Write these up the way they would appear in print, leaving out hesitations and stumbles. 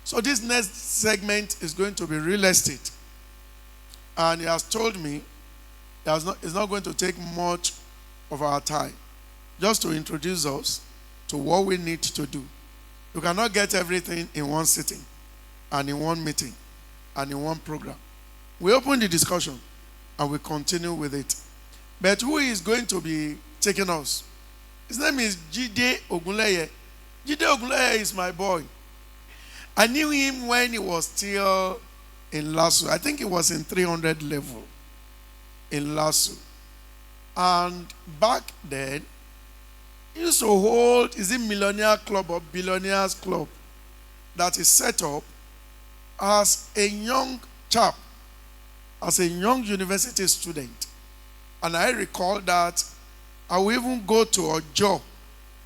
So this next segment is going to be real estate. And he has told me it's not going to take much of our time just to introduce us to what we need to do. You cannot get everything in one sitting and in one meeting and in one program. We open the discussion and we continue with it. But who is going to be taking us? His name is Jide Ogunleye. Jide Ogunleye is my boy. I knew him when he was still in LASU. I think he was in 300 level in LASU. And back then, he used to hold, is it Millionaire Club or Billionaires Club, that is set up as a young chap, as a young university student. And I recall that I would even go to Ojo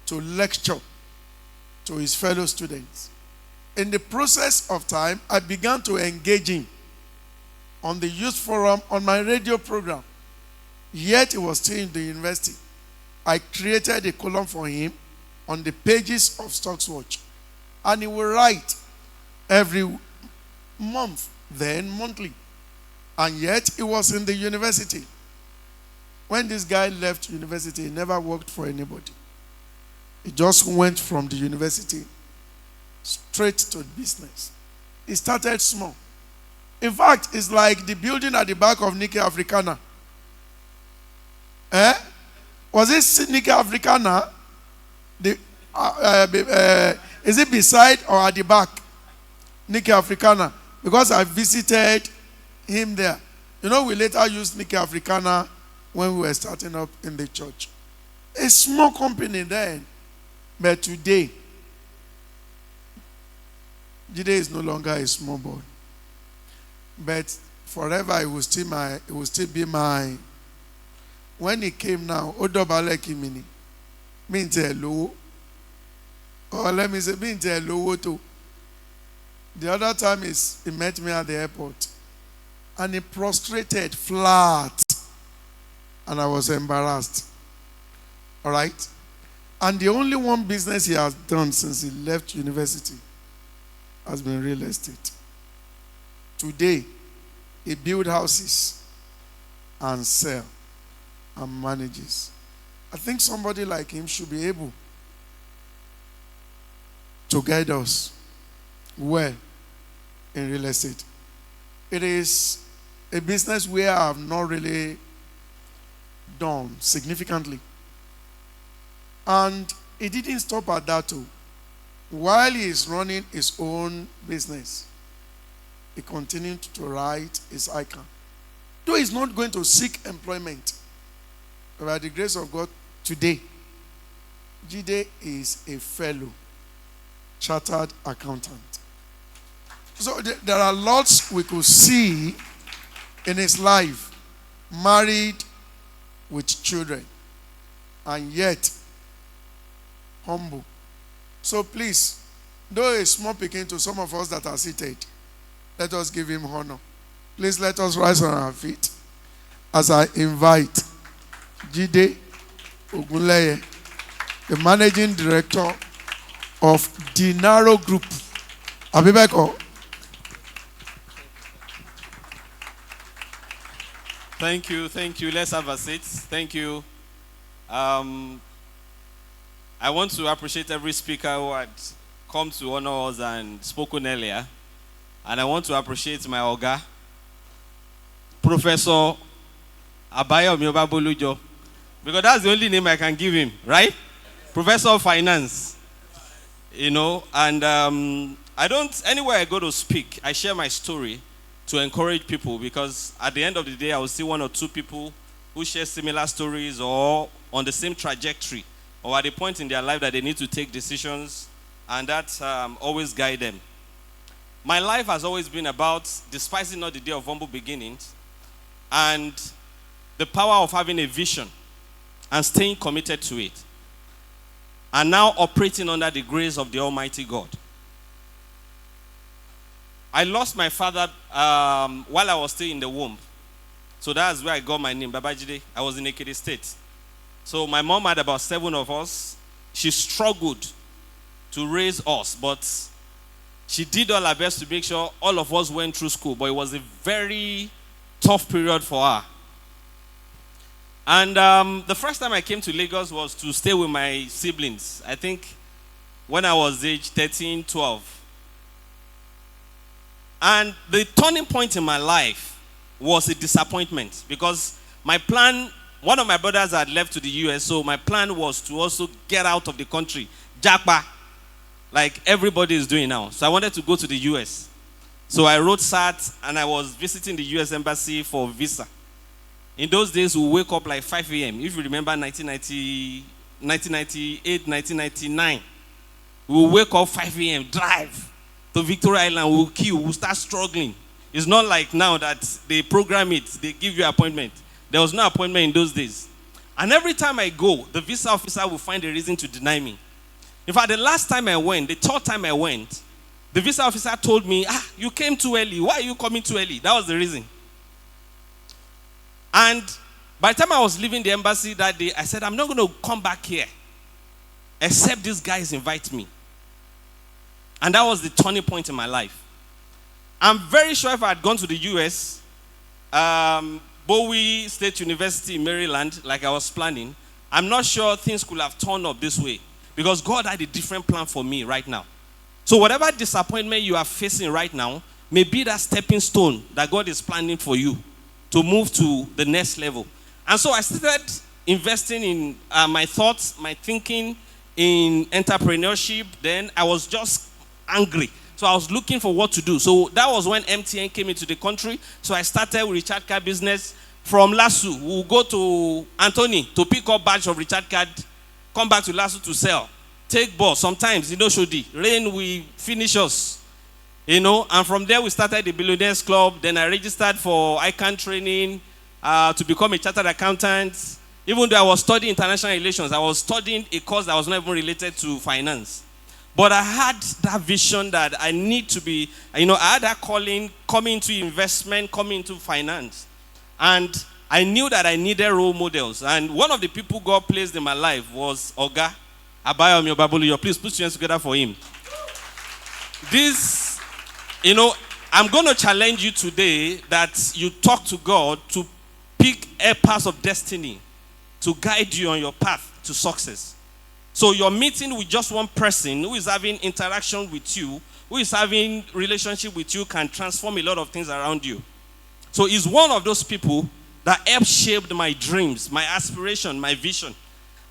to lecture to his fellow students. In the process of time, I began to engage him on the youth forum, on my radio program. Yet he was still in the university. I created a column for him on the pages of Stocks Watch. And he will write every month, then monthly. And yet he was in the university. When this guy left university, he never worked for anybody. He just went from the university straight to business. He started small. In fact, it's like the building at the back of Nike Africana. Was it Nike Africana? Is it beside or at the back? Nike Africana. Because I visited him there. You know, we later used Nike Africana when we were starting up in the church. A small company then. But today, Jide is no longer a small boy. But forever it will still be my. When he came now, Odobale Kimini, means low. Or let me say, means low too. The other time is he met me at the airport. And he prostrated flat. And I was embarrassed. All right? And the only one business he has done since he left university has been real estate. Today, he builds houses and sells and manages. I think somebody like him should be able to guide us well in real estate. It is a business where I have not really done significantly. And he didn't stop at that too. While he is running his own business, he continued to write his icon. Though he's not going to seek employment, but by the grace of God, today, Jide is a fellow chartered accountant. So there are lots we could see in his life, married with children, and yet humble. So please, though a small picking to some of us that are seated, let us give him honor. Please let us rise on our feet as I invite Jide Ogunleye, the managing director of Dinaro Group. Abibeko. Thank you. Let's have a seat. Thank you. I want to appreciate every speaker who had come to honor us and spoken earlier. And I want to appreciate my Oga, Professor Abayomi Obabolujo, because that's the only name I can give him, right? Professor of Finance. You know, and anywhere I go to speak, I share my story to encourage people, because at the end of the day, I will see one or two people who share similar stories or on the same trajectory or at a point in their life that they need to take decisions, and that always guide them. My life has always been about despising not the day of humble beginnings and the power of having a vision and staying committed to it, and now operating under the grace of the Almighty God. I lost my father while I was still in the womb. So that's where I got my name, Babajide. I was in Ekiti State. So my mom had about 7 of us. She struggled to raise us, but She did all her best to make sure all of us went through school, but it was a very tough period for her. And the first time I came to Lagos was to stay with my siblings. I think when I was age 13, 12. And the turning point in my life was a disappointment because my plan, one of my brothers had left to the US, so my plan was to also get out of the country, Japa, like everybody is doing now. So I wanted to go to the US. So I wrote SAT and I was visiting the US Embassy for visa. In those days, we wake up like 5 a.m. If you remember 1998, 1999, we wake up 5 a.m., drive to Victoria Island, we'll queue, we'll start struggling. It's not like now that they program it, they give you an appointment. There was no appointment in those days. And every time I go, the visa officer will find a reason to deny me. In fact, the last time I went, the third time I went, the visa officer told me, you came too early. Why are you coming too early? That was the reason. And by the time I was leaving the embassy that day, I said, I'm not going to come back here except these guys invite me. And that was the turning point in my life. I'm very sure if I had gone to the US, Bowie State University in Maryland, like I was planning, I'm not sure things could have turned up this way because God had a different plan for me right now. So whatever disappointment you are facing right now may be that stepping stone that God is planning for you to move to the next level. And so I started investing in my thoughts, my thinking in entrepreneurship. Then I was just angry. So I was looking for what to do. So that was when MTN came into the country. So I started with Richard Card business. From Lasso, we'll go to Anthony to pick up batch of Richard Card, come back to Lasso to sell. Take bus. Sometimes, Shodi, rain will finish us. And from there we started the Billionaires Club. Then I registered for ICANN training to become a chartered accountant. Even though I was studying international relations, I was studying a course that was not even related to finance. But I had that vision that I need to be, I had that calling, coming into investment, coming into finance. And I knew that I needed role models. And one of the people God placed in my life was Oga Abayomi Obaboluyo. Please put your hands together for him. This, I'm going to challenge you today that you talk to God to pick a path of destiny to guide you on your path to success. So your meeting with just one person who is having interaction with you, who is having relationship with you, can transform a lot of things around you. So he's one of those people that helped shape my dreams, my aspiration, my vision.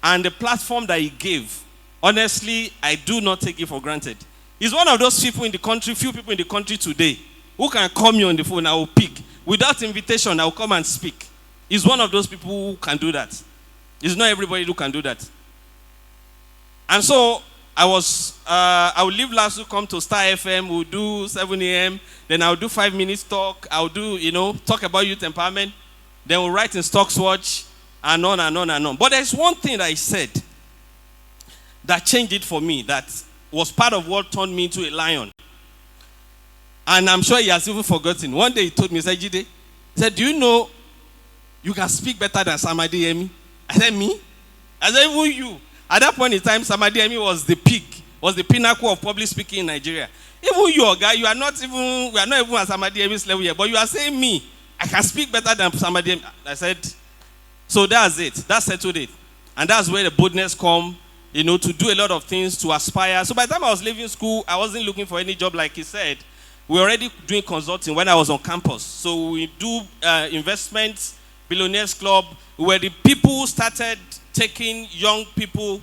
And the platform that he gave, honestly, I do not take it for granted. He's one of those people in the country, few people in the country today, who can call me on the phone, I will pick. Without invitation, I will come and speak. He's one of those people who can do that. It's not everybody who can do that. And so I would leave Lasso, come to Star FM, we'll do 7 a.m., then I'll do 5 minutes talk, I'll do, talk about youth empowerment, then we'll write in Stocks Watch, and on and on and on. But there's one thing that he said that changed it for me, that was part of what turned me into a lion. And I'm sure he has even forgotten. One day he told me, he said, Jide, he said, do you know you can speak better than Samadi Emi? I said, me? I said, even you. At that point in time, Samadi Emi was the peak, was the pinnacle of public speaking in Nigeria. Even you, guy, we are not even at Samadi Emi's level yet, but you are saying me, I can speak better than Samadi Emi. I said, so that's it. That settled it. And that's where the boldness come, to do a lot of things, to aspire. So by the time I was leaving school, I wasn't looking for any job, like he said. We were already doing consulting when I was on campus. So we do investments, Billionaires Club. We were the people who started taking young people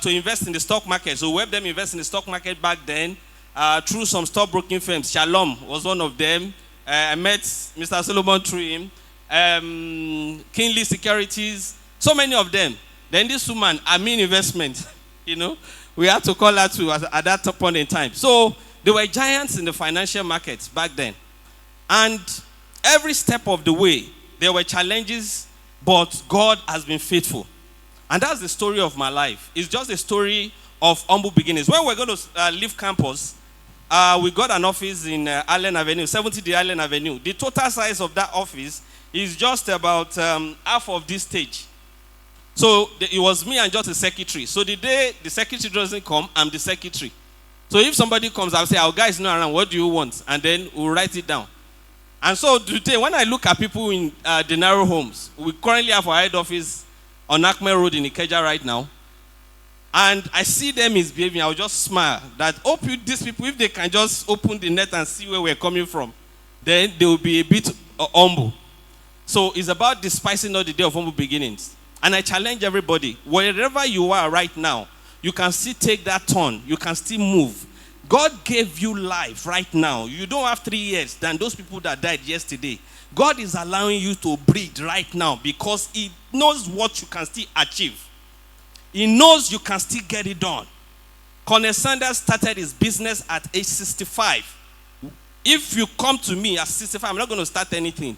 to invest in the stock market. So we helped them invest in the stock market back then through some stockbroking firms. Shalom was one of them. I met Mr. Solomon through him. Kinley Securities, so many of them. Then this woman, Amin Investment, we had to call her too at that point in time. So they were giants in the financial markets back then. And every step of the way, there were challenges, but God has been faithful. And that's the story of my life. It's just a story of humble beginnings. When we're going to leave campus, we got an office in Allen Avenue, 70D Allen Avenue. The total size of that office is just about half of this stage. So it was me and just a secretary. So the day the secretary doesn't come, I'm the secretary. So if somebody comes, I'll say, our guy is not around, what do you want? And then we'll write it down. And so today, when I look at people in Denaro homes, we currently have our head office on Akme Road in Ikeja right now, and I see them misbehaving, I'll just smile that these people, if they can just open the net and see where we're coming from, then they will be a bit humble. So it's about despising not the day of humble beginnings. And I challenge everybody, wherever you are right now, you can still take that turn. You can still move. God gave you life right now. You don't have 3 years than those people that died yesterday. God is allowing you to breathe right now because He knows what you can still achieve. He knows you can still get it done. Colonel Sanders started his business at age 65. If you come to me at 65, I'm not going to start anything.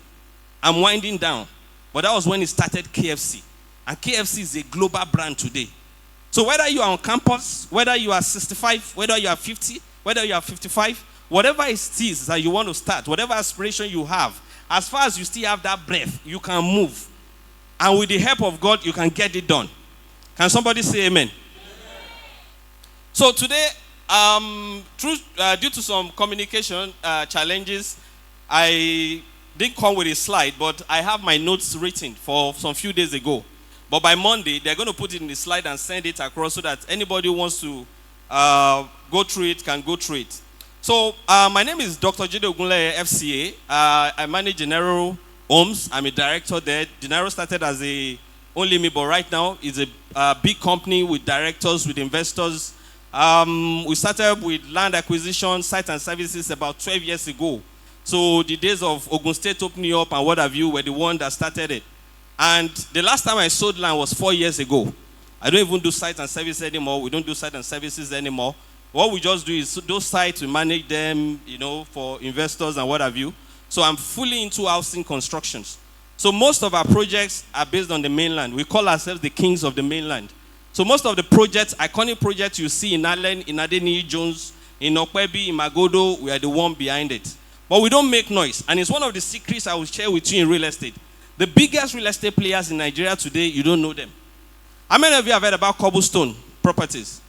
I'm winding down. But that was when he started KFC. And KFC is a global brand today. So whether you are on campus, whether you are 65, whether you are 50, whether you are 55, whatever it is that you want to start, whatever aspiration you have, as far as you still have that breath, you can move. And with the help of God, you can get it done. Can somebody say amen? So today, due to some communication challenges, I didn't come with a slide, but I have my notes written for some few days ago. But by Monday, they're going to put it in the slide and send it across so that anybody who wants to go through it can go through it. So my name is Dr. Jide Ogunleye, FCA. I manage Denaro Homes. I'm a director there. Denaro started as a only me, but right now it's a big company with directors, with investors. We started with land acquisition, site and services about 12 years ago. So the days of Ogun State opening up and what have you were the one that started it. And the last time I sold land was 4 years ago. I don't even do site and services anymore. We don't do site and services anymore. What we just do is those sites, we manage them, for investors and what have you. So I'm fully into housing constructions. So most of our projects are based on the mainland. We call ourselves the kings of the mainland. So most of the projects, iconic projects you see in Allen, in Adeniyi Jones, in Okwebi, in Magodo, we are the one behind it. But we don't make noise. And it's one of the secrets I will share with you in real estate. The biggest real estate players in Nigeria today, you don't know them. How many of you have heard about Cobblestone Properties?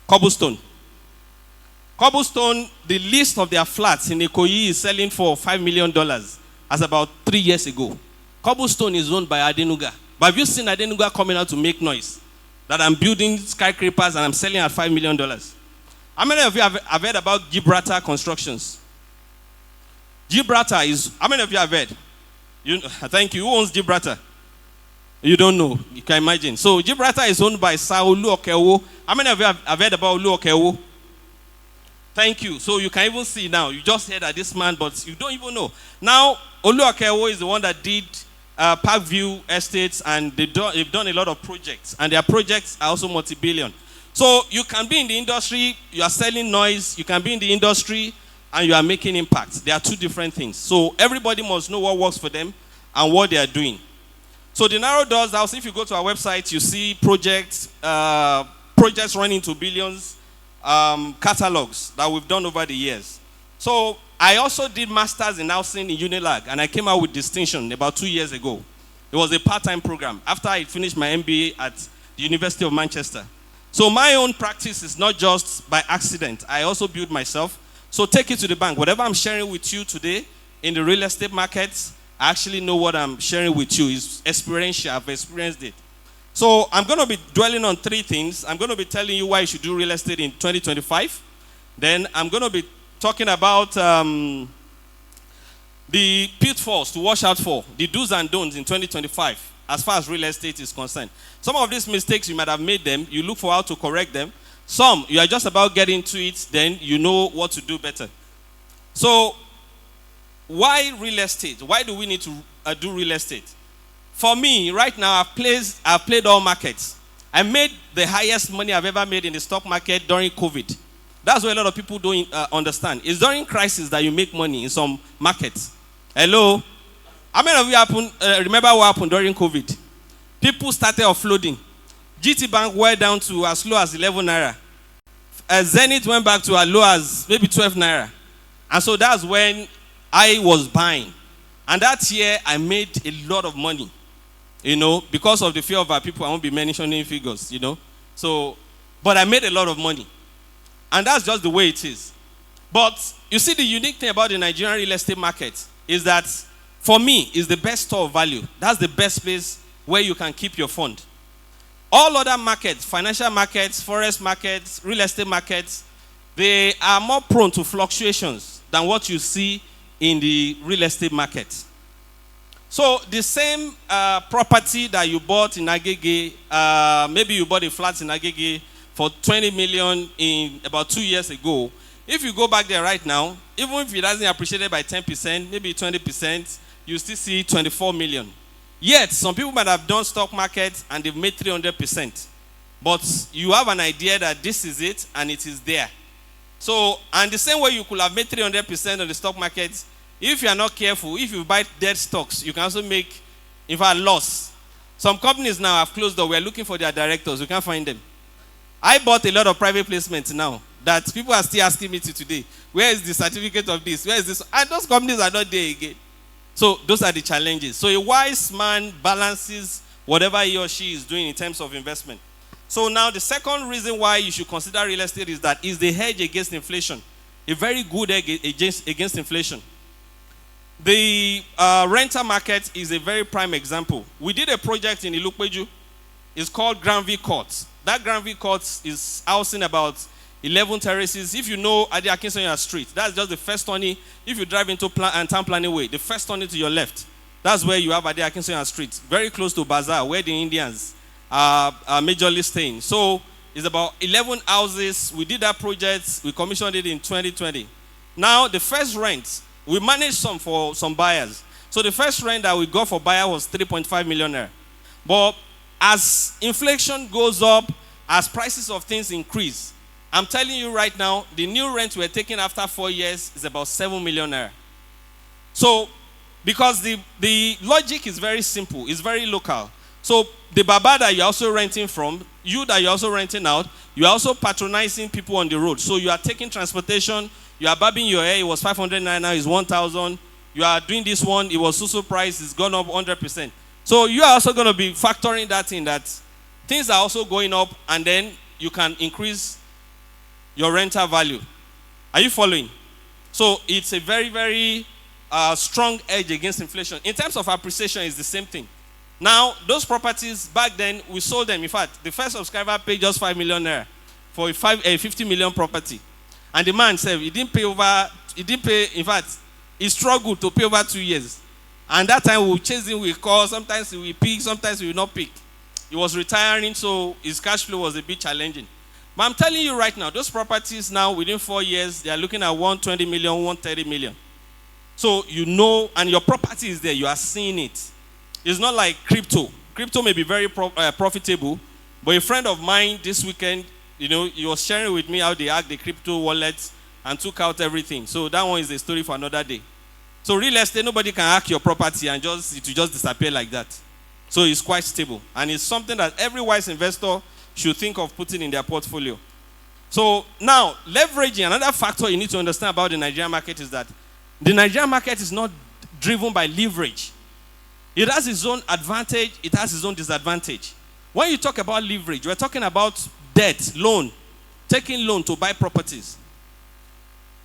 Cobblestone. Cobblestone, the list of their flats in Ikoyi is selling for $5 million as about 3 years ago. Cobblestone is owned by Adenuga. But have you seen Adenuga coming out to make noise? That I'm building skyscrapers and I'm selling at $5 million. How many of you have heard about Gibraltar Constructions? Gibraltar is, how many of you have heard? Thank you. Who owns Gibraltar? You don't know. You can imagine. So Gibraltar is owned by Sir Olu Okeowo. How many of you have heard about Olu Okeowo? Thank you. So you can even see now. You just heard that this man, but you don't even know. Now, Olu Okeowo is the one that did Parkview Estates, and they've done a lot of projects. And their projects are also multi-billion. So you can be in the industry, you are selling noise. You can be in the industry, and you are making impact. They are two different things. So everybody must know what works for them and what they are doing. So Denaro does that. So if you go to our website, you see projects running into billions, catalogs that we've done over the years. So I also did masters in housing in Unilag, and I came out with distinction about 2 years ago. It was a part-time program after I finished my MBA at the University of Manchester. So my own practice is not just by accident. I also build myself. So take it to the bank. Whatever I'm sharing with you today in the real estate markets, I actually know what I'm sharing with you is experiential. I've experienced it. So I'm going to be dwelling on 3 things. I'm going to be telling you why you should do real estate in 2025. Then I'm going to be talking about the pitfalls to watch out for, the do's and don'ts in 2025 as far as real estate is concerned. Some of these mistakes, you might have made them. You look for how to correct them. Some, you are just about getting into it, then you know what to do better. So, why real estate? Why do we need to do real estate? For me, right now, I've played all markets. I made the highest money I've ever made in the stock market during COVID. That's what a lot of people don't understand. It's during crisis that you make money in some markets. Hello? How many of you remember what happened during COVID? People started offloading. GT Bank went down to as low as 11 naira. Zenith went back to as low as maybe 12 naira. And so that's when I was buying. And that year, I made a lot of money. Because of the fear of our people, I won't be mentioning figures, So, but I made a lot of money. And that's just the way it is. But you see, the unique thing about the Nigerian real estate market is that, for me, is the best store of value. That's the best place where you can keep your fund. All other markets, financial markets, forex markets, real estate markets, they are more prone to fluctuations than what you see in the real estate market. So the same property that you bought in Agege, maybe you bought a flat in Agege for 20 million in about 2 years ago. If you go back there right now, even if it hasn't appreciated by 10%, maybe 20%, you still see 24 million. Yet, some people might have done stock market and they've made 300%. But you have an idea that this is it and it is there. So, and the same way you could have made 300% on the stock market, if you are not careful, if you buy dead stocks, you can also make, in fact, loss. Some companies now have closed door. We're looking for their directors. We can't find them. I bought a lot of private placements now that people are still asking me to today. Where is the certificate of this? Where is this? And those companies are not there again. So those are the challenges. So a wise man balances whatever he or she is doing in terms of investment. So now the second reason why you should consider real estate is that it's the hedge against inflation. A very good hedge against inflation. The rental market is a very prime example. We did a project in Ilukpeju. It's called Granville Court. That Granville Court is housing about 11 terraces. If you know Adi Akinsonya Street, that's just the first turning. If you drive into Town Planning Way, the first turning to your left, that's where you have Adi Akinsonya Street, very close to Bazaar, where the Indians are majorly staying. So it's about 11 houses. We did that project. We commissioned it in 2020. Now, the first rent, we managed some for some buyers. So the first rent that we got for buyer was 3.5 million naira. But as inflation goes up, as prices of things increase, I'm telling you right now, the new rent we're taking after 4 years is about 7 million naira. So, because the logic is very simple, it's very local. So, the Baba that you're also renting from, you that you're also renting out, you're also patronizing people on the road. So, you are taking transportation, you are bobbing your hair, it was 500 naira, now it's 1,000. You are doing this one, it was so price, it's gone up 100%. So, you are also going to be factoring that in, that things are also going up, and then you can increase your rental value. Are you following? So it's a very, very strong edge against inflation. In terms of appreciation, it's the same thing. Now, those properties, back then, we sold them. In fact, the first subscriber paid just 5 million naira for a 50 million property. And the man said, in fact, he struggled to pay over 2 years. And that time, we would chase him with calls. Sometimes he will pick, sometimes he will not pick. He was retiring, so his cash flow was a bit challenging. But I'm telling you right now, those properties now, within 4 years, they are looking at 120 million, 130 million. So you know, and your property is there, you are seeing it. It's not like crypto. Crypto may be very profitable, but a friend of mine this weekend, you know, he was sharing with me how they hacked the crypto wallet and took out everything. So that one is a story for another day. So real estate, nobody can hack your property and it will just disappear like that. So it's quite stable. And it's something that every wise investor should think of putting in their portfolio. So now, leveraging, another factor you need to understand about the Nigerian market is that the Nigerian market is not driven by leverage. It has its own advantage, it has its own disadvantage. When you talk about leverage, we're talking about debt, loan, taking loan to buy properties.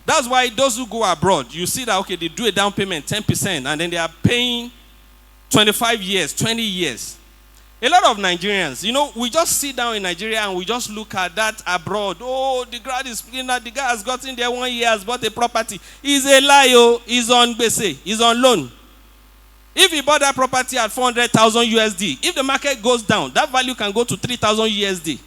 That's why those who go abroad, you see that, okay, they do a down payment, 10%, and then they are paying 25 years, 20 years. A lot of Nigerians, you know, we just sit down in Nigeria and we just look at that abroad. Oh, the grad is that the guy has gotten there 1 year, has bought a property. He's a liar, he's on base, he's on loan. If he bought that property at 400,000 USD, if the market goes down, that value can go to 3,000 USD.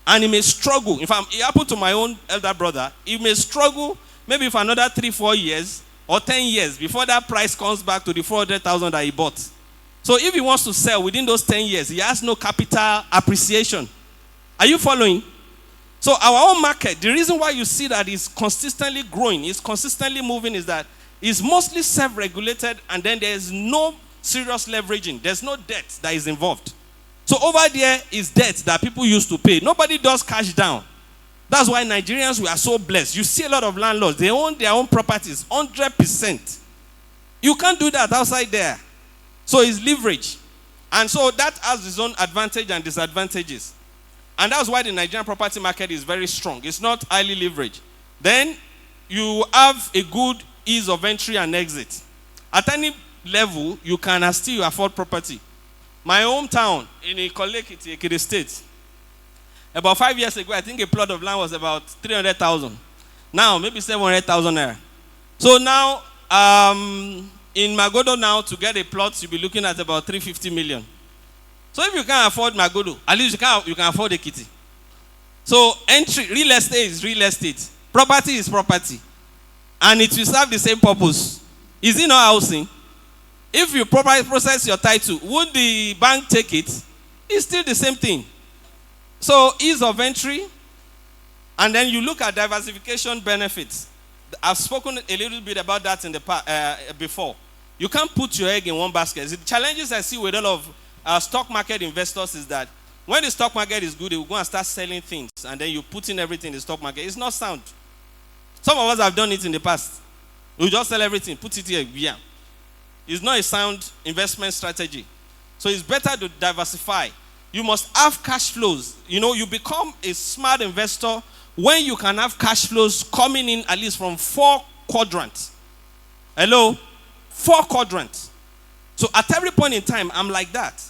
And he may struggle. In fact, it happened to my own elder brother. He may struggle maybe for another 3-4 years or 10 years before that price comes back to the 400,000 that he bought. So if he wants to sell within those 10 years, he has no capital appreciation. Are you following? So our own market, the reason why you see that it's consistently growing, it's consistently moving, is that it's mostly self-regulated, and then there's no serious leveraging. There's no debt that is involved. So over there is debt that people used to pay. Nobody does cash down. That's why Nigerians, we are so blessed. You see a lot of landlords, they own their own properties, 100%. You can't do that outside there. So it's leverage. And so that has its own advantage and disadvantages. And that's why the Nigerian property market is very strong. It's not highly leveraged. Then you have a good ease of entry and exit. At any level, you can still afford property. My hometown in Ikole, Ekiti State, about 5 years ago, I think a plot of land was about 300,000. Now, maybe 700,000 naira. So now, in Magodo now, to get a plot, you'll be looking at about 350 million. So if you can't afford Magodo, at least you can afford Ekiti. So real estate is real estate. Property is property. And it will serve the same purpose. Is it not housing? If you properly process your title, would the bank take it? It's still the same thing. So ease of entry, and then you look at diversification benefits. I've spoken a little bit about that in the before. You can't put your egg in one basket. The challenges I see with a lot of stock market investors is that when the stock market is good, they will go and start selling things, and then you put in everything in the stock market. It's not sound. Some of us have done it in the past. We just sell everything, put it here, yeah. It's not a sound investment strategy. So it's better to diversify. You must have cash flows. You know, you become a smart investor when you can have cash flows coming in at least from 4 quadrants. Hello? 4 quadrants. So at every point in time, I'm like that.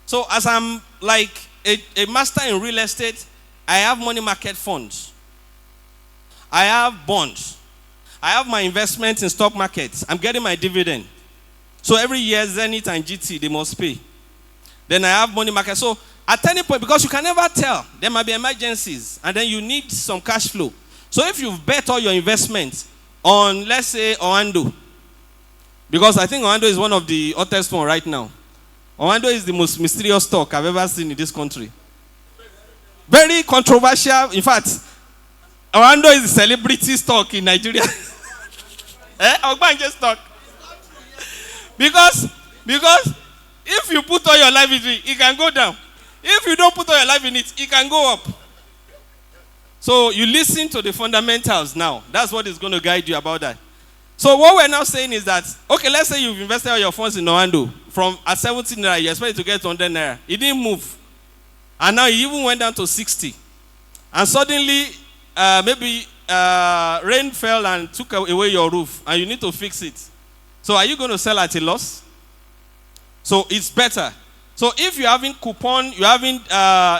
So as I'm like a master in real estate, I have money market funds. I have bonds. I have my investments in stock markets. I'm getting my dividend. So every year, Zenith and GT, they must pay. Then I have money market. So at any point, because you can never tell, there might be emergencies, and then you need some cash flow. So if you've bet all your investments on, let's say, Oando, because I think Oando is one of the hottest one right now. Oando is the most mysterious stock I've ever seen in this country. Very controversial. In fact, Oando is the celebrity stock in Nigeria. Ogbanje stock. Because if you put all your life in it, it can go down. If you don't put all your life in it, it can go up. So you listen to the fundamentals now. That's what is going to guide you about that. So what we're now saying is that, okay, let's say you've invested all your funds in Oando. From at 70 naira, you expect to get 100 naira. It didn't move. And now it even went down to 60. And suddenly, maybe rain fell and took away your roof, and you need to fix it. So are you going to sell at a loss? So it's better. So if you're having coupon, you're having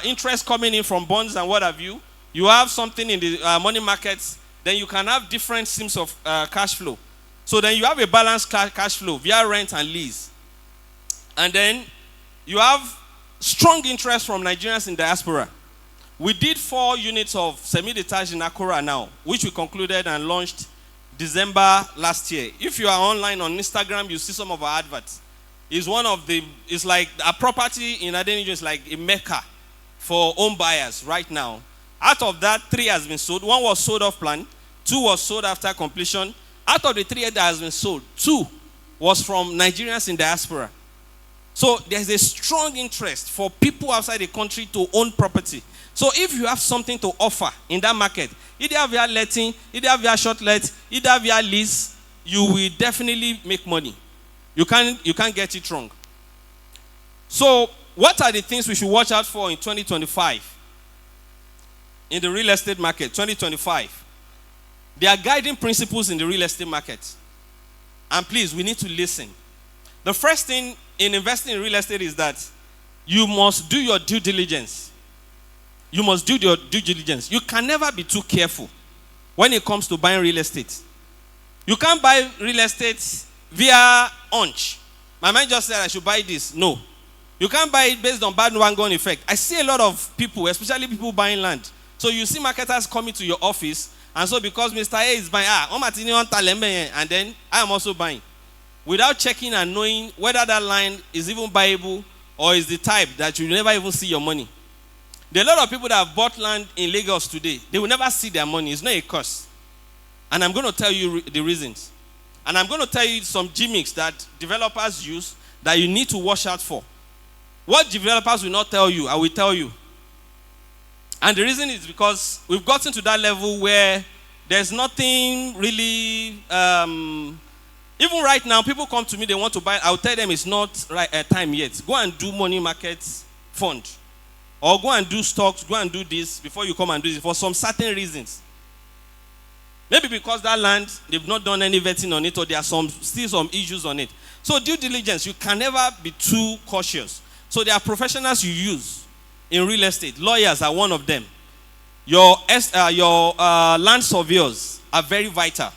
interest coming in from bonds and what have you, you have something in the money markets, then you can have different streams of cash flow. So then you have a balanced cash flow via rent and lease. And then you have strong interest from Nigerians in diaspora. We did 4 units of semi-detached in Akura now, which we concluded and launched December last year. If you are online on Instagram, you see some of our adverts. It's like a property in Adeniju is like a mecca for home buyers right now. Out of that, 3 has been sold. 1 was sold off plan. 2 was sold after completion. Out of the 3 that has been sold, 2 was from Nigerians in diaspora. So there's a strong interest for people outside the country to own property. So if you have something to offer in that market, either via letting, either via short let, either via lease, you will definitely make money. You can't get it wrong. So what are the things we should watch out for in 2025? In the real estate market, 2025. There are guiding principles in the real estate market. And please, we need to listen. The first thing in investing in real estate is that you must do your due diligence. You must do your due diligence. You can never be too careful when it comes to buying real estate. You can't buy real estate via hunch. My mind just said I should buy this. No. You can't buy it based on bandwagon effect. I see a lot of people, especially people buying land. So you see marketers coming to your office, and so because Mr. A is buying, and then I am also buying. Without checking and knowing whether that line is even buyable or is the type that you never even see your money. There are a lot of people that have bought land in Lagos today. They will never see their money. It's not a curse. And I'm going to tell you the reasons. And I'm going to tell you some gimmicks that developers use that you need to watch out for. What developers will not tell you, I will tell you. And the reason is because we've gotten to that level where there's nothing really... even right now, people come to me, they want to buy. I'll tell them it's not time yet. Go and do money market fund. or go and do stocks, go and do this before you come and do this for some certain reasons. Maybe because that land, they've not done any vetting on it, or there are still some issues on it. So due diligence, you can never be too cautious. So there are professionals you use in real estate. Lawyers are one of them. Your land surveyors are very vital.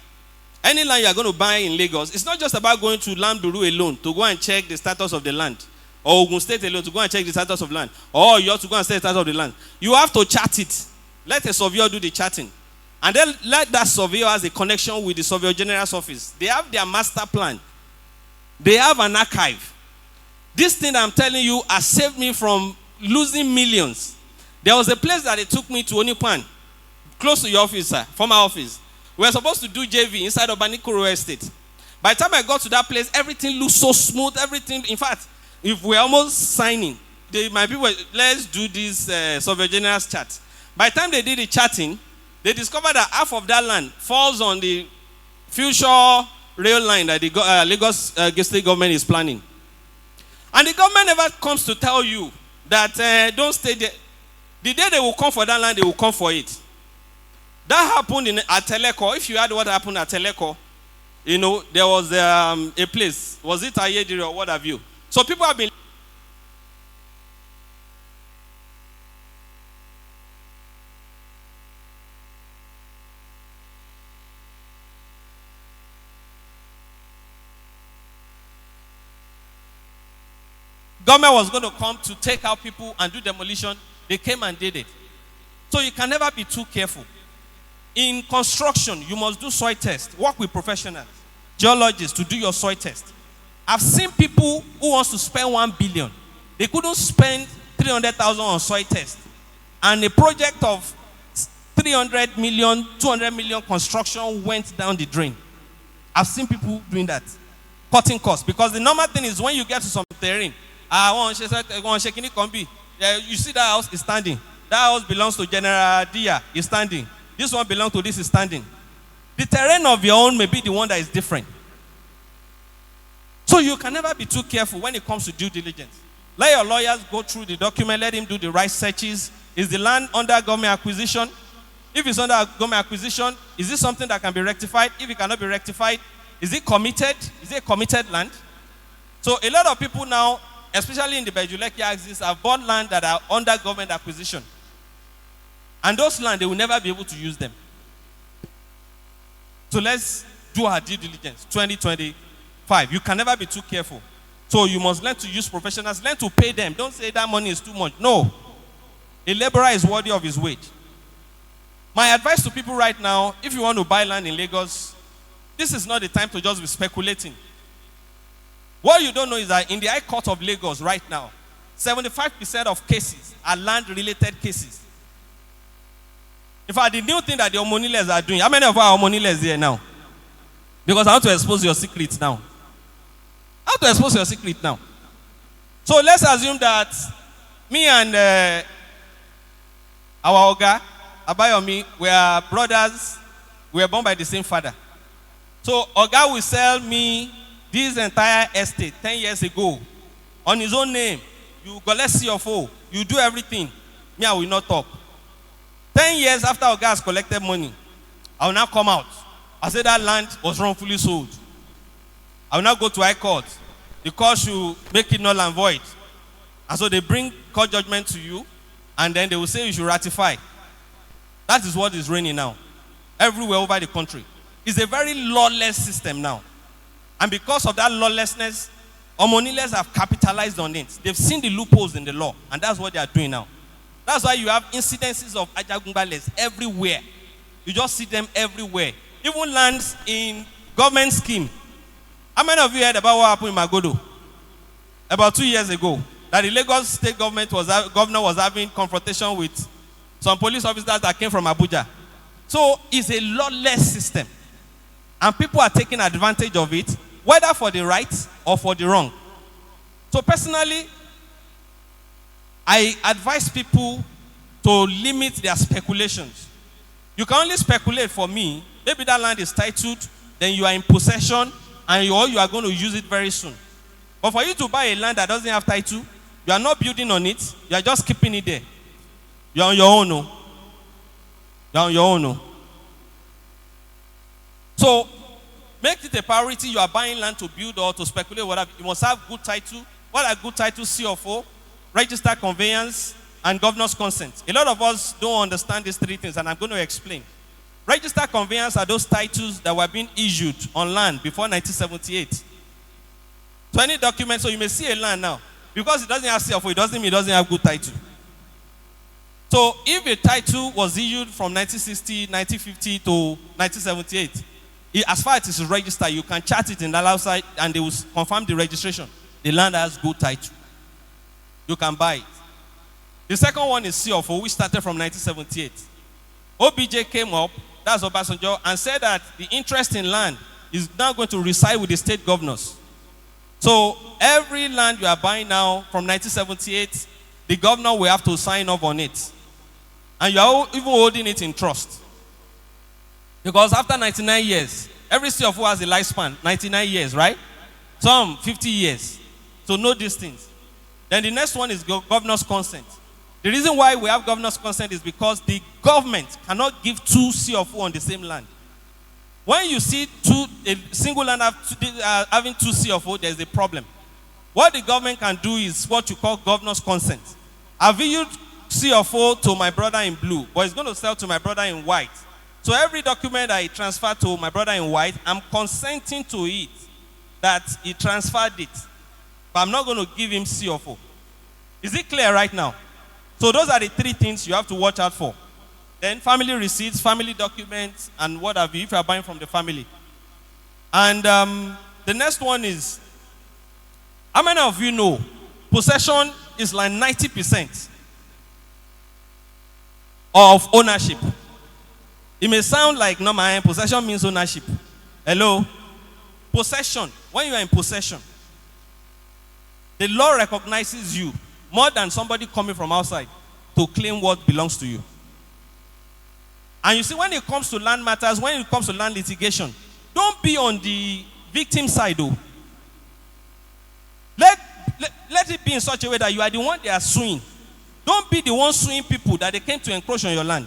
Any land you are going to buy in Lagos, it's not just about going to Land Bureau alone to go and check the status of the land, or Ogun State alone to go and check the status of land, or you have to go and check the status of the land. You have to chart it. Let a surveyor do the charting. And then let that surveyor has a connection with the Surveyor General's office. They have their master plan. They have an archive. This thing I'm telling you has saved me from losing millions. There was a place that they took me to Onipan, close to your office, sir, former office. We were supposed to do JV inside of Banikoro Estate. By the time I got to that place, everything looked so smooth. Everything, in fact, if we're almost signing, my people, let's do this Surveyor General's chart. By the time they did the charting, they discovered that half of that land falls on the future rail line that the Lagos State government is planning. And the government never comes to tell you that don't stay there. The day they will come for that land, they will come for it. That happened at Teleko. If you heard what happened at Teleko, you know, there was a place. Was it Ayediri or what have you? So people have been... Government was going to come to take out people and do demolition. They came and did it. So you can never be too careful. In construction, you must do soil test. Work with professionals, geologists to do your soil test. I've seen people who wants to spend 1 billion. They couldn't spend 300,000 on soil test. And a project of 300 million, 200 million construction went down the drain. I've seen people doing that. Cutting costs. Because the normal thing is when you get to some terrain, you see that house is standing. That house belongs to General Dia, is standing. This one belongs to this, is standing. The terrain of your own may be the one that is different. So you can never be too careful when it comes to due diligence. Let your lawyers go through the document, let him do the right searches. Is the land under government acquisition? If it's under government acquisition, is this something that can be rectified? If it cannot be rectified, is it committed? Is it a committed land? So a lot of people now, especially in the Bejuleki axis, have bought land that are under government acquisition. And those land, they will never be able to use them. So let's do our due diligence. 2025. You can never be too careful. So you must learn to use professionals. Learn to pay them. Don't say that money is too much. No. A laborer is worthy of his wage. My advice to people right now, if you want to buy land in Lagos, this is not the time to just be speculating. What you don't know is that in the High Court of Lagos right now, 75% of cases are land-related cases. In fact, the new thing that the Omoniles are doing, how many of our Omoniles here now? Because I want to expose your secrets now. I want to expose your secret now. So let's assume that me and our Oga, Abayomi, we are brothers. We were born by the same father. So Oga will sell me this entire estate 10 years ago on his own name. You go, let's see your phone. You do everything. Me, I will not talk. 10 years after Oga has collected money, I will now come out. I say that land was wrongfully sold. I will now go to High Court. The court should make it null and void. And so they bring court judgment to you, and then they will say you should ratify. That is what is reigning now. Everywhere over the country. It's a very lawless system now. And because of that lawlessness, Omoniles have capitalized on it. They've seen the loopholes in the law, and that's what they are doing now. That's why you have incidences of Ajagungbales everywhere. You just see them everywhere. Even lands in government scheme. How many of you heard about what happened in Magodo? About 2 years ago, that the Lagos state government governor was having confrontation with some police officers that came from Abuja. So it's a lawless system. And people are taking advantage of it, whether for the right or for the wrong. So personally, I advise people to limit their speculations. You can only speculate for me. Maybe that land is titled, then you are in possession, and you are going to use it very soon. But for you to buy a land that doesn't have title, you are not building on it, you are just keeping it there. You're on your own. No? You're on your own. No? So, make it a priority. You are buying land to build or to speculate, whatever. You must have good title. What are good titles? CFO, registered conveyance, and governor's consent. A lot of us don't understand these three things, and I'm going to explain. Registered conveyance are those titles that were being issued on land before 1978. So any document, so you may see a land now. Because it doesn't have CFO, it doesn't mean it doesn't have good title. So if a title was issued from 1960, 1950 to 1978, as far as it is registered, you can chart it in the outside and they will confirm the registration. The land has good title. You can buy it. The second one is CFO, which started from 1978. OBJ came up, that's Obasanjo, and said that the interest in land is now going to reside with the state governors. So every land you are buying now from 1978, the governor will have to sign off on it. And you are even holding it in trust. Because after 99 years, every CFO has a lifespan, 99 years, right? Some 50 years. So know these things. Then the next one is governor's consent. The reason why we have governor's consent is because the government cannot give two CFO on the same land. When you see a single land having two CFO, there's a problem. What the government can do is what you call governor's consent. I've issued CFO to my brother in blue, but it's going to sell to my brother in white. So every document I transfer to my brother in white, I'm consenting to it that he transferred it. But I'm not going to give him CFO. Is it clear right now? So those are the three things you have to watch out for. Then family receipts, family documents, and what have you, if you are buying from the family. And the next one is, how many of you know possession is like 90% of ownership? It may sound like, no, my possession means ownership. Hello? Possession, when you are in possession, the law recognizes you more than somebody coming from outside to claim what belongs to you. And you see, when it comes to land matters, when it comes to land litigation, don't be on the victim side, though. Let it be in such a way that you are the one they are suing. Don't be the one suing people that they came to encroach on your land.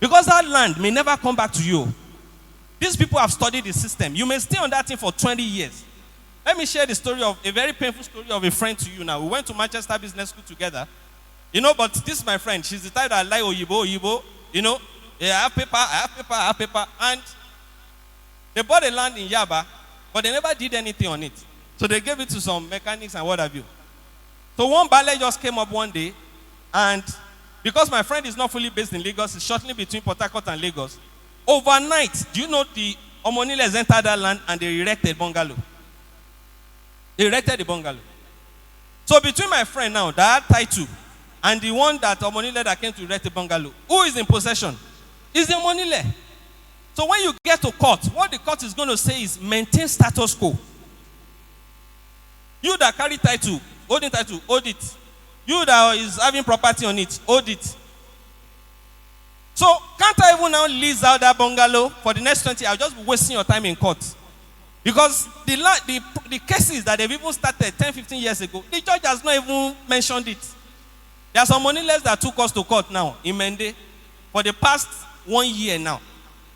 Because that land may never come back to you. These people have studied the system. You may stay on that thing for 20 years. Let me share the story of a very painful story of a friend to you now. We went to Manchester Business School together. You know, but this is my friend. She's the type that like Oyibo. You know, yeah, I have paper. And they bought a land in Yaba, but they never did anything on it. So they gave it to some mechanics and what have you. So one ballet just came up one day, and because my friend is not fully based in Lagos, it's shortly between Port Harcourt and Lagos. Overnight, do you know the Omoniles entered that land and they erected bungalow? They erected the bungalow. So between my friend now, that title, and the one that Omonile that came to erect the bungalow, who is in possession? Is the Omonile. So when you get to court, what the court is going to say is maintain status quo. You that carry title, hold it. You that is having property on it, hold it. So can't I even now lease out that bungalow for the next 20 years? I'll just be wasting your time in court. Because the cases that they've even started 10, 15 years ago, the judge has not even mentioned it. There are some Omonilers that took us to court now in Mende for the past 1 year now.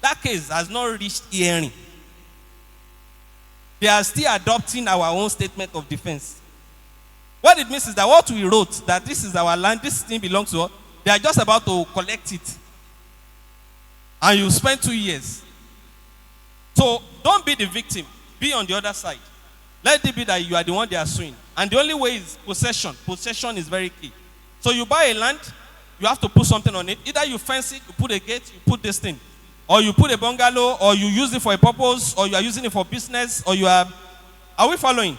That case has not reached hearing. They are still adopting our own statement of defense. What it means is that what we wrote, that this is our land, this thing belongs to us, they are just about to collect it. And you spend 2 years. So don't be the victim. Be on the other side. Let it be that you are the one they are suing. And the only way is possession. Possession is very key. So you buy a land, you have to put something on it. Either you fence it, you put a gate, you put this thing. Or you put a bungalow, or you use it for a purpose, or you are using it for business, or you are we following?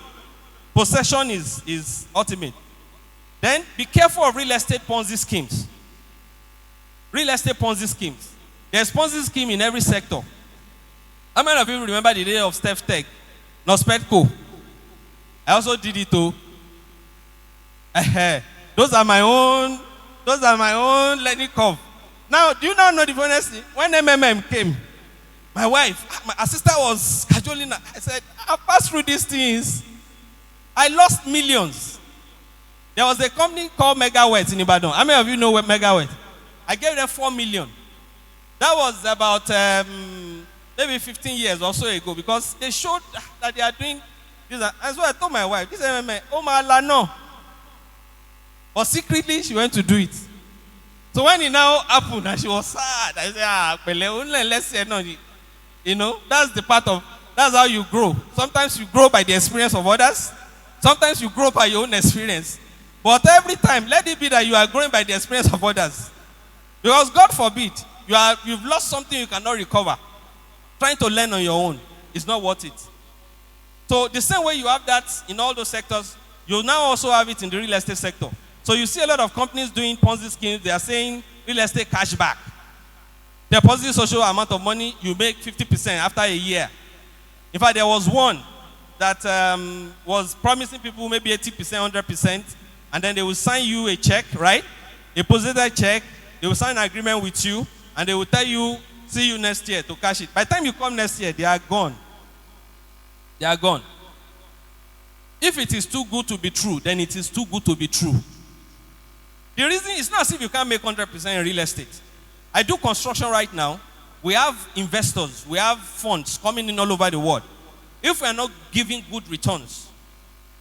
Possession is ultimate. Then be careful of real estate Ponzi schemes. Real estate Ponzi schemes. There's Ponzi scheme in every sector. How many of you remember the day of Steph Tech? No, Spetco. I also did it too. Those are my own learning curve. Now, do you now know the funniest thing? When MMM came, my sister was cajoling. I said, I passed through these things. I lost millions. There was a company called Megawatt in Ibadan. How many of you know what Megawatt? I gave them 4 million. That was about maybe 15 years or so ago, because they showed that they are doing this. And so I told my wife, this MMA, oh my Allah, no. But secretly, she went to do it. So when it now happened, and she was sad, I said, let's say no. You know, that's how you grow. Sometimes you grow by the experience of others. Sometimes you grow by your own experience. But every time, let it be that you are growing by the experience of others. Because God forbid, you've lost something you cannot recover. Trying to learn on your own is not worth it. So the same way you have that in all those sectors, you now also have it in the real estate sector. So you see a lot of companies doing Ponzi schemes. They are saying real estate cashback. Deposit social amount of money, you make 50% after a year. In fact, there was one that was promising people maybe 80%, 100%, and then they will sign you a check, right? They possess that check, they will sign an agreement with you, and they will tell you, see you next year to cash it. By the time you come next year, they are gone. They are gone. If it is too good to be true, then it is too good to be true. The reason is not as if you can't make 100% in real estate. I do construction right now. We have investors, we have funds coming in all over the world. If we are not giving good returns,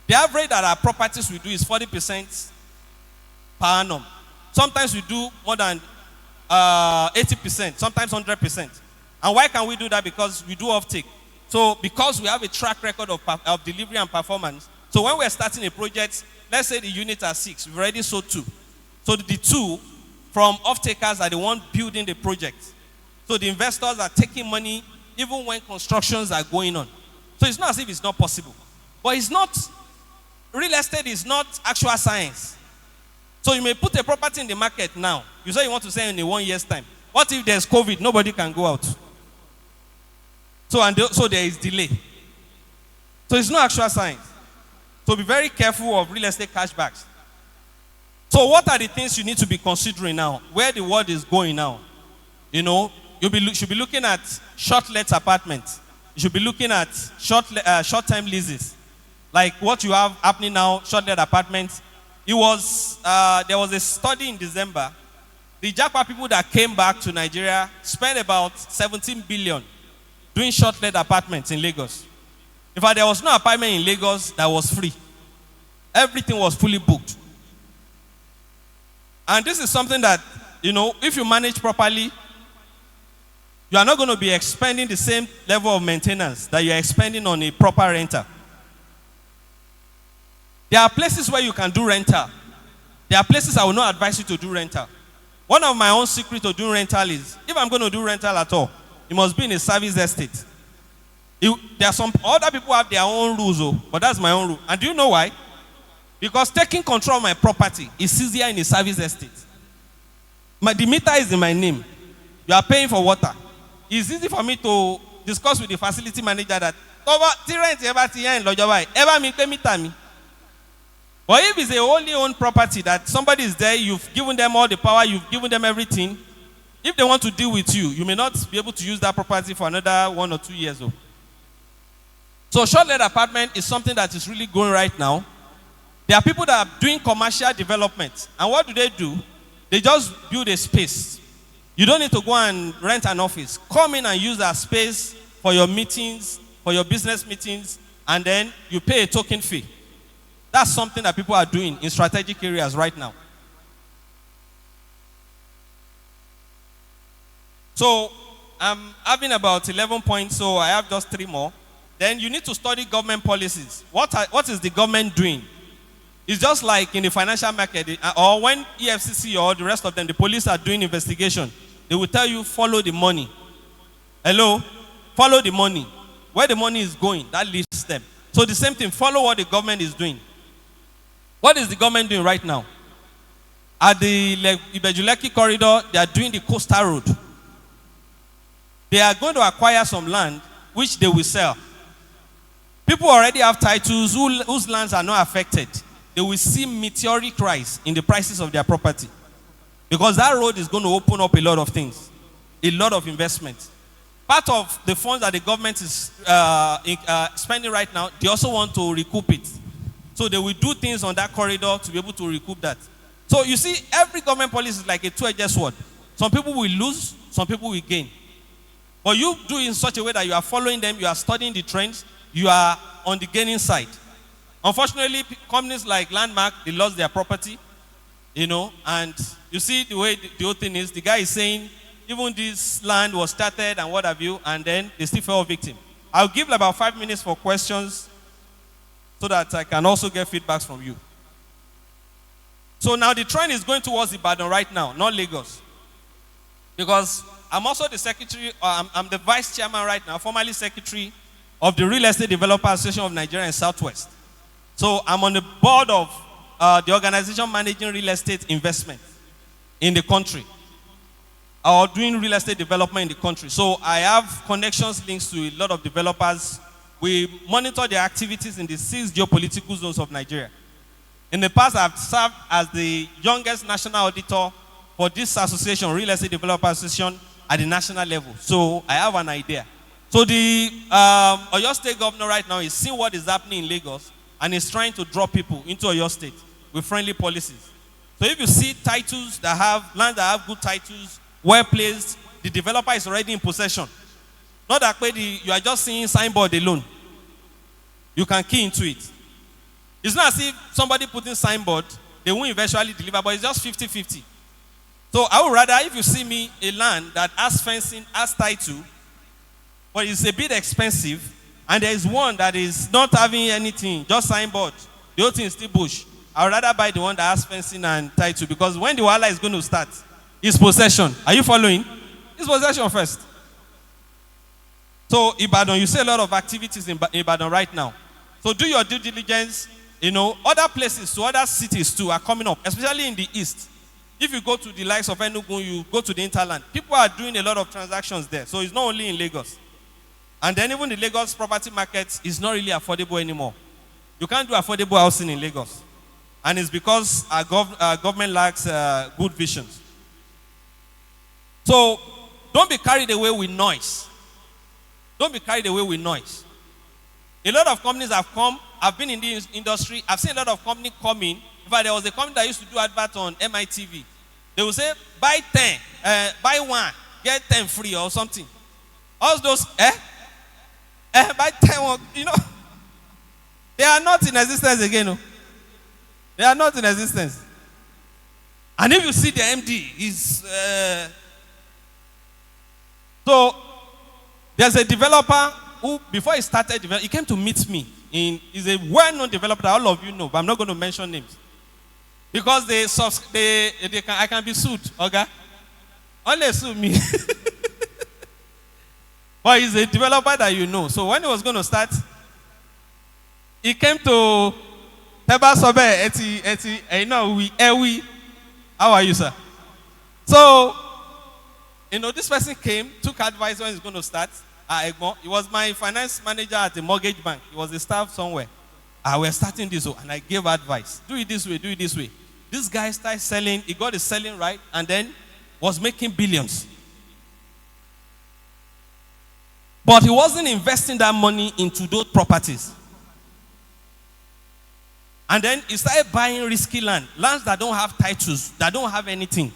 the average that our properties we do is 40% per annum. Sometimes we do more than 80%, sometimes 100%. And why can we do that? Because we do offtake. So because we have a track record of delivery and performance, so when we're starting a project, let's say the units are 6, we've already sold 2. So the 2 from off-takers are the one building the project. So the investors are taking money even when constructions are going on. So it's not as if it's not possible. But it's not, real estate is not actual science. So you may put a property in the market now. You say you want to sell in 1 year's time. What if there's COVID? Nobody can go out. So there is delay. So it's not actual science. So be very careful of real estate cashbacks. So what are the things you need to be considering now? Where the world is going now? You know, should be looking at short-let apartments. You should be looking at short-term leases. Like what you have happening now, short-let apartments. There was a study in December. The Japa people that came back to Nigeria spent about 17 billion doing short-let apartments in Lagos. In fact, there was no apartment in Lagos that was free. Everything was fully booked. And this is something that, you know, if you manage properly, you are not going to be expending the same level of maintenance that you are expending on a proper renter. There are places where you can do rental. There are places I will not advise you to do rental. One of my own secrets to doing rental is, if I'm going to do rental at all, it must be in a service estate. There are some other people have their own rules, but that's my own rule. And do you know why? Because taking control of my property is easier in a service estate. The meter is in my name. You are paying for water. It's easy for me to discuss with the facility manager that but if it's a wholly owned property that somebody is there, you've given them all the power, you've given them everything. If they want to deal with you, you may not be able to use that property for another 1 or 2 years. So short-let apartment is something that is really going right now. There are people that are doing commercial development. And what do? They just build a space. You don't need to go and rent an office. Come in and use that space for your meetings, for your business meetings, and then you pay a token fee. That's something that people are doing in strategic areas right now. So I'm having about 11 points, so I have just 3 more. Then you need to study government policies. What is the government doing? It's just like in the financial market, or when EFCC or the rest of them, the police are doing investigation, they will tell you, follow the money. Hello? Follow the money. Where the money is going, that leads them. So the same thing, follow what the government is doing. What is the government doing right now? At the Ibejuleki corridor, they are doing the coastal road. They are going to acquire some land, which they will sell. People already have titles whose lands are not affected. They will see meteoric rise in the prices of their property. Because that road is going to open up a lot of things. A lot of investment. Part of the funds that the government is spending right now, they also want to recoup it. So they will do things on that corridor to be able to recoup that. So you see, every government policy is like a two-edged sword. Some people will lose, some people will gain. But you do it in such a way that you are following them, you are studying the trends, you are on the gaining side. Unfortunately, companies like Landmark, they lost their property, and you see the way the whole thing is. The guy is saying, even this land was started and what have you, and then they still fell victim. I'll give about 5 minutes for questions so that I can also get feedbacks from you. So now the trend is going towards Ibadan right now, not Lagos. Because I'm also the secretary, I'm the vice chairman right now, formerly secretary of the Real Estate Developers Association of Nigeria and Southwest. So I'm on the board of the organization managing real estate investment in the country, or doing real estate development in the country. So I have connections, links to a lot of developers. We monitor their activities in the 6 geopolitical zones of Nigeria. In the past, I've served as the youngest national auditor for this association, Real Estate Developers Association, at the national level. So I have an idea. So the Oyo State governor right now is seeing what is happening in Lagos, and is trying to draw people into Oyo State with friendly policies. So if you see titles that have, land that have good titles, well placed, the developer is already in possession. Not that way you are just seeing signboard alone. You can key into it. It's not as if somebody putting signboard, they won't eventually deliver, but it's just 50-50. So I would rather, if you see me a land that has fencing, has title, but it's a bit expensive, and there is one that is not having anything, just signboard, the whole thing is still bush, I would rather buy the one that has fencing and title, because when the wahala is going to start, it's possession. Are you following? It's possession first. So Ibadan, you see a lot of activities in Ibadan right now. So do your due diligence. Other places, to other cities too are coming up, especially in the east. If you go to the likes of Enugu, you go to the hinterland, people are doing a lot of transactions there. So it's not only in Lagos. And then even the Lagos property market is not really affordable anymore. You can't do affordable housing in Lagos. And it's because our government lacks good visions. So don't be carried away with noise. Don't be carried away with noise. A lot of companies have come. I've been in the industry. I've seen a lot of companies come in. In fact, there was a company that used to do advert on MITV. They will say, buy 10, buy 1, get 10 free or something. All those, buy 10, they are not in existence again. No? They are not in existence. And if you see the MD, he's... So, there's a developer who, before he started, he came to meet me. He's a well-known developer that all of you know, but I'm not going to mention names. Because I can be sued, okay? Only sue me. But he's a developer that you know. So when he was going to start, he came to Teba Sobe, how are you, sir? So, this person came, took advice when he's going to start. He was my finance manager at a mortgage bank. He was a staff somewhere. We're starting this, and I gave advice. Do it this way, do it this way. This guy started selling. He got his selling right, and then was making billions. But he wasn't investing that money into those properties. And then he started buying risky lands that don't have titles, that don't have anything.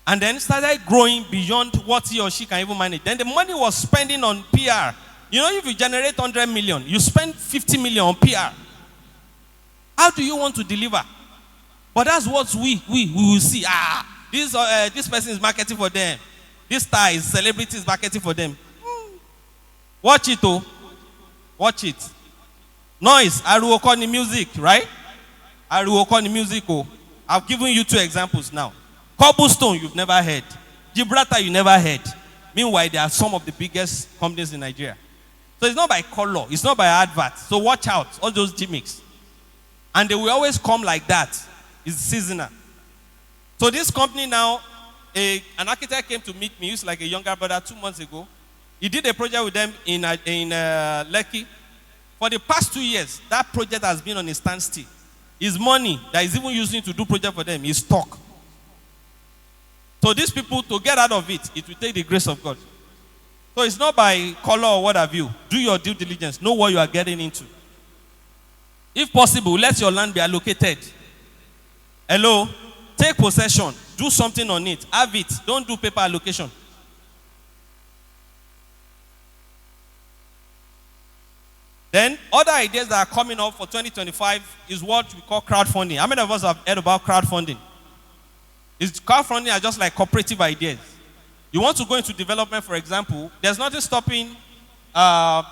And then started growing beyond what he or she can even manage. Then the money was spending on PR. If you generate 100 million, you spend 50 million on PR. How do you want to deliver? But that's what we will see. This person is marketing for them. This star is celebrity is marketing for them. Watch it, oh. Watch it. Noise, Aruokoni music, right? Aruokoni music, oh. I've given you 2 examples now. Cobblestone, you've never heard. Gibraltar, you never heard. Meanwhile, they are some of the biggest companies in Nigeria. So it's not by color. It's not by advert. So watch out. All those gimmicks. And they will always come like that. It's seasonal. So this company now, an architect came to meet me. He's like a younger brother 2 months ago. He did a project with them in Lekki. For the past 2 years, that project has been on a standstill. His money that he's even using to do project for them is stuck. So these people, to get out of it, it will take the grace of God. So it's not by color or what have you. Do your due diligence. Know what you are getting into. If possible, let your land be allocated. Hello? take possession, do something on it, have it, don't do paper allocation. Then, other ideas that are coming up for 2025 is what we call crowdfunding. How many of us have heard about crowdfunding? Crowdfunding are just like cooperative ideas. You want to go into development, for example, there's nothing stopping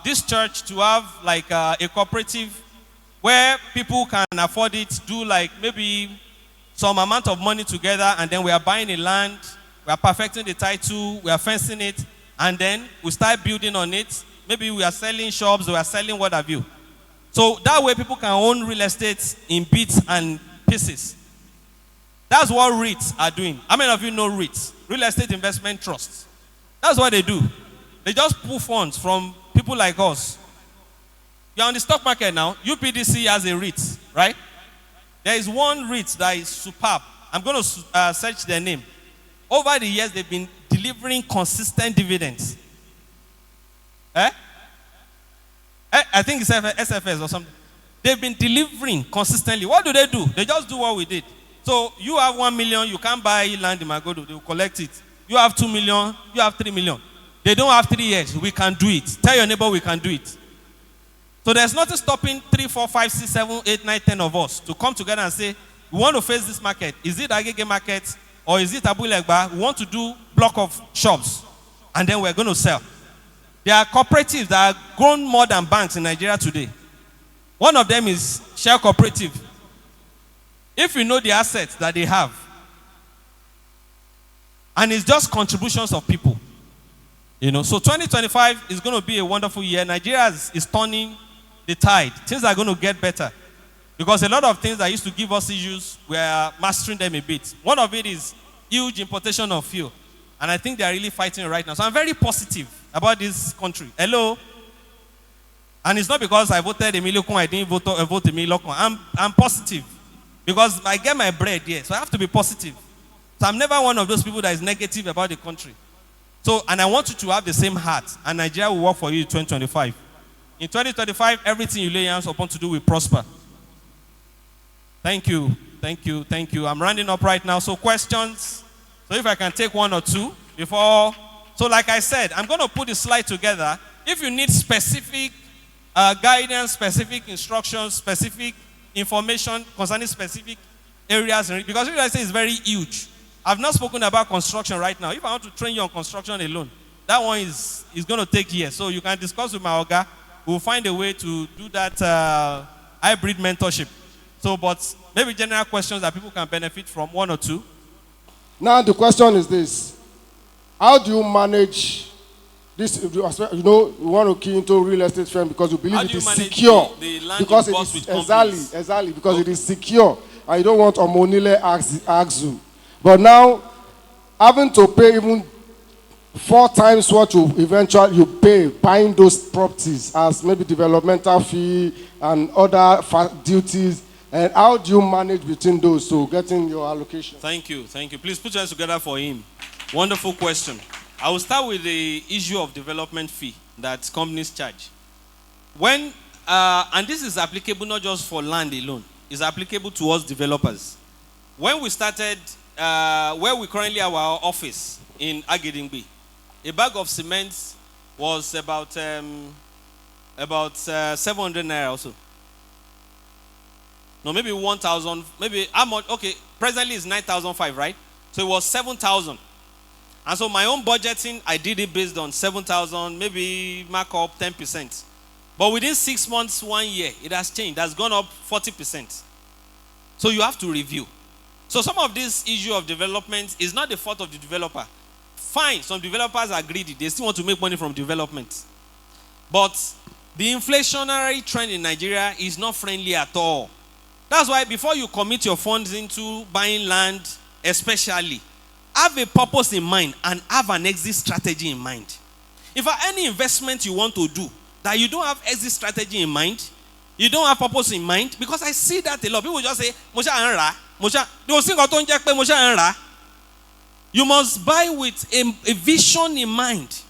this church to have like a cooperative where people can afford it, do like maybe some amount of money together, and then we are buying a land, we are perfecting the title, we are fencing it, and then we start building on it. Maybe we are selling shops, we are selling what have you. So that way people can own real estate in bits and pieces. That's what REITs are doing. How many of you know REITs? Real Estate Investment Trusts. That's what they do. They just pull funds from people like us. You're on the stock market now. UPDC has a REIT, right? There is one REIT that is superb. I'm going to search their name. Over the years, they've been delivering consistent dividends. I think it's SFS or something. They've been delivering consistently. What do? They just do what we did. So you have 1 million, you can't buy land in Magodo, they will collect it. You have 2 million, you have 3 million. They don't have 3 years, we can do it. Tell your neighbor we can do it. So there's nothing stopping 3, 4, 5, 6, 7, 8, 9, 10 of us to come together and say, we want to face this market. Is it Agege market or is it Abu Legba? We want to do block of shops and then we're going to sell. There are cooperatives that are grown more than banks in Nigeria today. One of them is Share Cooperative. If you know the assets that they have, and it's just contributions of people, so 2025 is going to be a wonderful year. Nigeria is turning the tide. Things are going to get better because a lot of things that used to give us issues, we are mastering them a bit. One of it is huge importation of fuel, and I think they are really fighting right now. So I'm very positive about this country. Hello. And it's not because I voted Emilio Kun, I didn't vote Emilio Kun. I'm positive. Because I get my bread here, so I have to be positive. So I'm never one of those people that is negative about the country. So, and I want you to have the same heart, and Nigeria will work for you in 2025. In 2025, everything you lay hands upon to do will prosper. Thank you, thank you, thank you. I'm rounding up right now, so questions. So if I can take one or two before. So like I said, I'm going to put the slide together. If you need specific guidance, specific instructions, specific information concerning specific areas, because real estate is very huge. I've not spoken about construction right now. If I want to train you on construction alone, that one is going to take years. So you can discuss with my Oga. We'll find a way to do that hybrid mentorship. So, but maybe general questions that people can benefit from, one or two. Now the question is this. How do you manage this? You want to key into real estate firm because you believe it is secure. The land because it with is exactly because it is secure and you don't want Omonile ask you. But now having to pay even 4 times what you pay buying those properties as maybe developmental fee and other duties, and how do you manage between those to getting your allocation? Thank you. Please put your hands together for him. Wonderful question. I will start with the issue of development fee that companies charge. When, and this is applicable not just for land alone, it's applicable to us developers. When we started, where we currently have our office in Agedingbi, a bag of cement was about 700 naira also. No, maybe 1,000, maybe how much? Okay, presently it's 9,500, right? So it was 7,000. And so my own budgeting, I did it based on 7,000, maybe mark up 10%. But within 6 months, 1 year, it has changed. It has gone up 40%. So you have to review. So some of this issue of development is not the fault of the developer. Fine, some developers are greedy. They still want to make money from development. But the inflationary trend in Nigeria is not friendly at all. That's why before you commit your funds into buying land, especially, have a purpose in mind and have an exit strategy in mind. If any investment you want to do that you don't have exit strategy in mind, you don't have purpose in mind, because I see that a lot. People just say, you must buy with a vision in mind.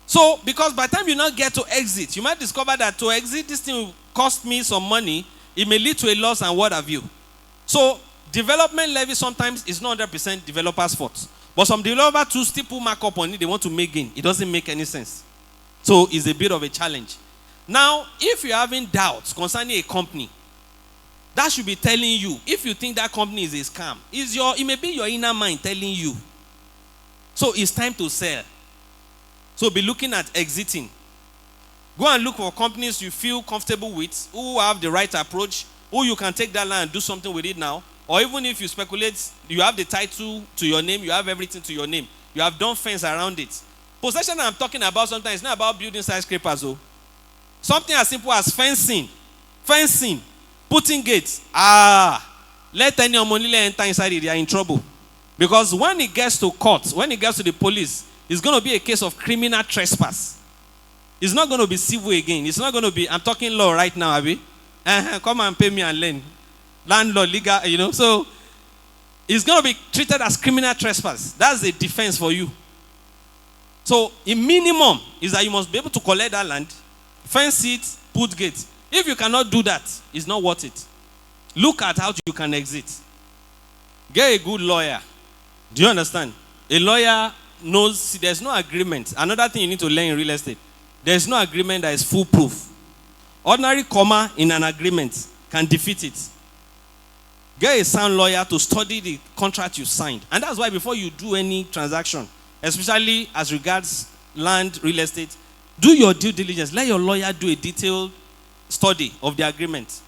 So, because by the time you now get to exit, you might discover that to exit, this thing will cost me some money. It may lead to a loss and what have you. So, development levy sometimes is not 100% developer's fault. But some developers too still put markup on it. They want to make gain. It doesn't make any sense. So it's a bit of a challenge. Now, if you're having doubts concerning a company, that should be telling you, if you think that company is a scam, it may be your inner mind telling you. So it's time to sell. So be looking at exiting. Go and look for companies you feel comfortable with, who have the right approach, who you can take that land and do something with it now. Or even if you speculate, you have the title to your name, you have everything to your name. You have done fence around it. Possession I'm talking about sometimes is not about building skyscrapers. Oh. Something as simple as fencing, putting gates. Let any Ogunleye enter inside it, they are in trouble. Because when it gets to court, when it gets to the police, it's going to be a case of criminal trespass. It's not going to be civil again. It's not going to be, I'm talking law right now, Abi. Come and pay me and learn. Landlord, legal, So, it's going to be treated as criminal trespass. That's the defense for you. So, the minimum is that you must be able to collect that land, fence it, put gates. If you cannot do that, it's not worth it. Look at how you can exit. Get a good lawyer. Do you understand? A lawyer knows, there's no agreement. Another thing you need to learn in real estate. There's no agreement that is foolproof. Ordinary comma in an agreement can defeat it. Get a sound lawyer to study the contract you signed. And that's why before you do any transaction, especially as regards land, real estate, do your due diligence. Let your lawyer do a detailed study of the agreement.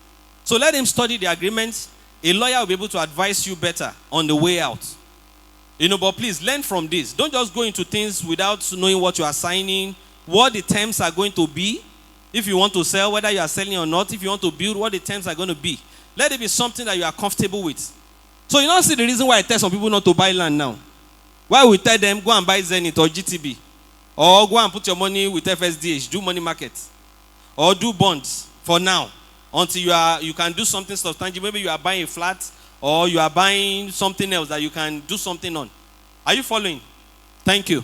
So let him study the agreement. A lawyer will be able to advise you better on the way out. But please learn from this. Don't just go into things without knowing what you are signing, what the terms are going to be. If you want to sell, whether you are selling or not, if you want to build, what the terms are going to be. Let it be something that you are comfortable with. So you don't see the reason why I tell some people not to buy land now. Why we tell them, go and buy Zenith or GTB. Or go and put your money with FSDH, do money market. Or do bonds for now. Until you can do something substantial. Maybe you are buying a flat or you are buying something else that you can do something on. Are you following? Thank you.